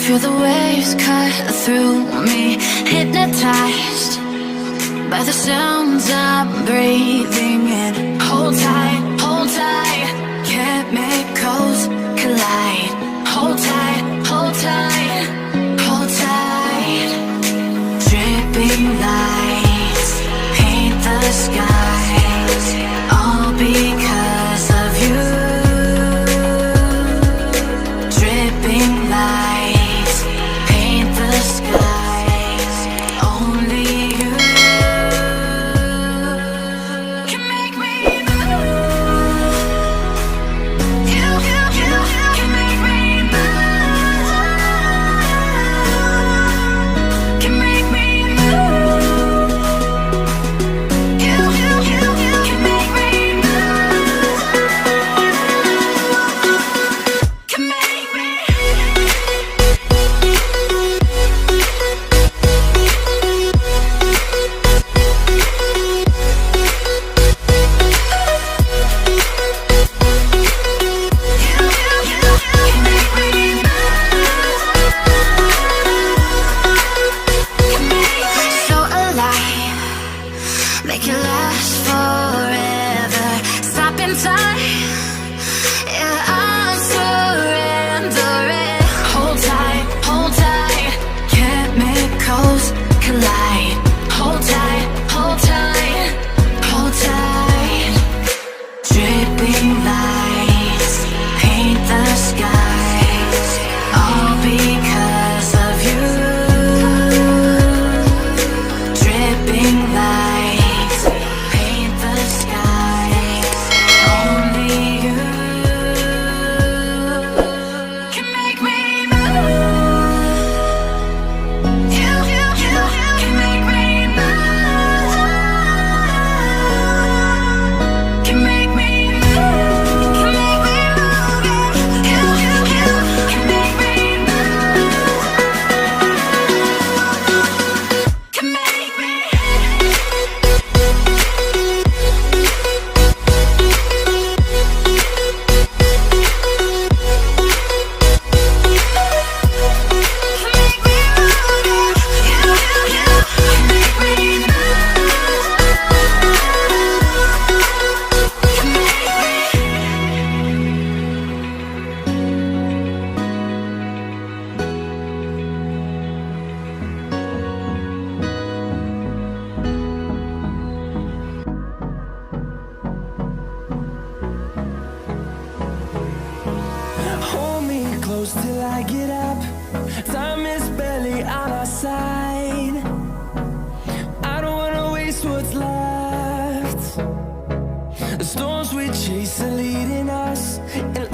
Feel the waves cut through me, hypnotized by the sounds I'm breathing in. Hold tight, chemicals collide. Hold tight, hold tight, hold tight. Dripping lights paint the skies, all because of you. Dripping lights paint the skies, only you can make me move. You can make me move. Can make me move. You can make me move. Can make me. So alive, make it last forever. Stop in time, yeah, I'm surrendering. Hold tight, chemicals collide. Hold tight, hold tight, hold tight. Dripping lights paint the skies, all because of you. Dripping lights paint the skies, only you can make me move. You can make me move. Can make me move. Can make me move. You can make me move. Can make me. Hold me close till I get up. Time is barely on our side. I don't wanna waste what's left. The storms we chase are leading us, and